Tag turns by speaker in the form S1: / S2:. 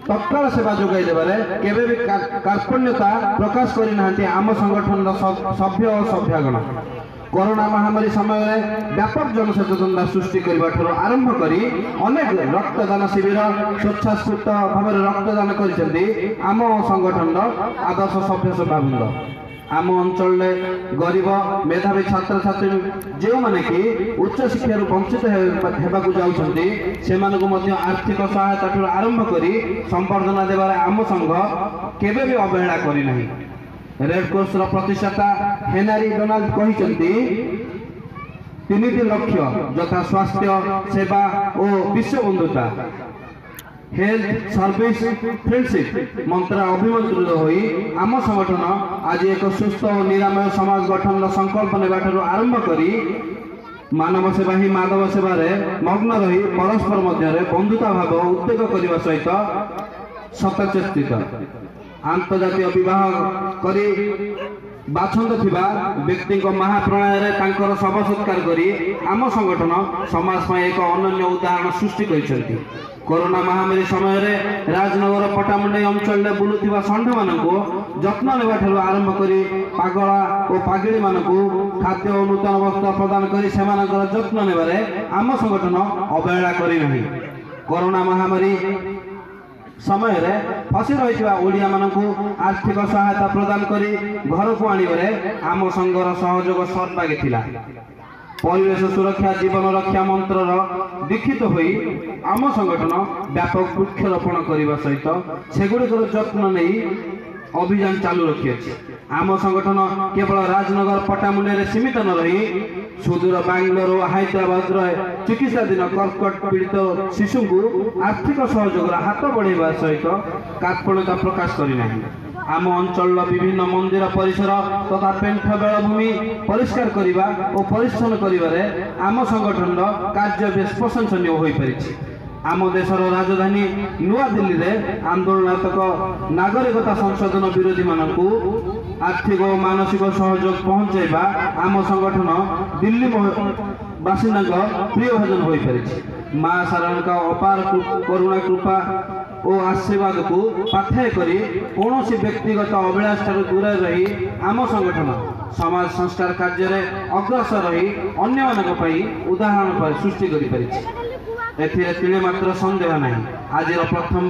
S1: तत्काल सेवा जोगाई देबारे केबे भी कार्पण्यता प्रकाश करि नाहंती आम संगठन सभ्य और सभ्यागण। कोरोना महामारी समय व्यापक जनसचेतनता सृष्टि करने आरंभ करी अनेक रक्तदान शिविर स्वेच्छास्फूर्त भाव रक्तदान कर आम संगठन आदर्श सभ्य सभावृंद। आम अंचल गरीब मेधावी छात्र छात्री जो मैंने कि उच्च शिक्षा वंचित होगा जाऊँगी से आर्थिक सहायता आरंभ कर संबर्धना देवार आम संघ केबे भी अवहेला करना। रेडक्रॉस प्रतिष्ठाता हेनरी डोनाल्ड कहते 3टी लक्ष्य यथा स्वास्थ्य सेवा और विश्व बंधुता हेल्थ सर्विस फ्रेंडशिप मंत्र अभिमंत्रित होई आम संगठन आज एक सुस्थ और निरामय समाज गठन संकल्प नेबाठू आरंभ करी मानव सेवा ही माधव सेवार मग्न रही परस्पर मध्य बंधुता भाव उद्योग करने सहित सतचेष्टित आंतर्जातीय विवाह करी बाछंद थिबा व्यक्ति महाप्रलय तांकर शव सत्कार करी आम संगठन समाज में एक अनन्य उदाहरण सृष्टि करछंती। कोरोना महामारी समय राजनगर पटामुंडई अंचल बुलुथिबा षंढ मानकु जत्न नेबाठू आरंभ करी पागला और पागिड़ी मानकु खाद्य और नूतन वस्त्र प्रदान करी सेमानकर जत्न नेबारे आम संगठन अवहेला करि नाही। कोरोना महामारी समय फसी रही ओडिया मानकु आर्थिक सहायता प्रदान करी घर को आनिबारे आम संघर सहयोग सर्वागे थिला। परिवेश सुरक्षा जीवन रक्षा मंत्रर दीक्षित होई आम संगठन व्यापक वृक्षरोपण करने सहित सेगुड़िकर जत्न नहीं अभियान चालू रखी। आम संगठन केवल राजनगर पटामुंडे सीमित न रही सुदूर बांग्लोर और हैदराबाद चिकित्साधीन कर्कट पीड़ित शिशु को आर्थिक सहयोग हाथ बढ़ावा सहित कार्पण्यता प्रकाश करना। आम अंचल विभिन्न मंदिर परिसर तथा पेंठ बेलभूमि परिष्कार करने और परिच्छन करिबारे आम संगठन कार्य बेस प्रशंसनीय हो पारिछि। आम देशर राजधानी नुआ दिल्ली रे आंदोलनात्मक नागरिकता संशोधन विरोधी मानकु आर्थिक और मानसिक सहयोग पहुंचाइबा आम संगठन दिल्ली बासिंदा प्रिय भजन हो पारिछि। माँ सारण अपार करुणा कृपा और आशीर्वाद को पाथाय करी कौन व्यक्तिगत अभिलाष ठार दूर रही आम संगठन समाज संस्कार कार्य में अग्रसर रही अन्य उदाहरण सृष्टि कर मात्र संदेह नहीं। आज प्रथम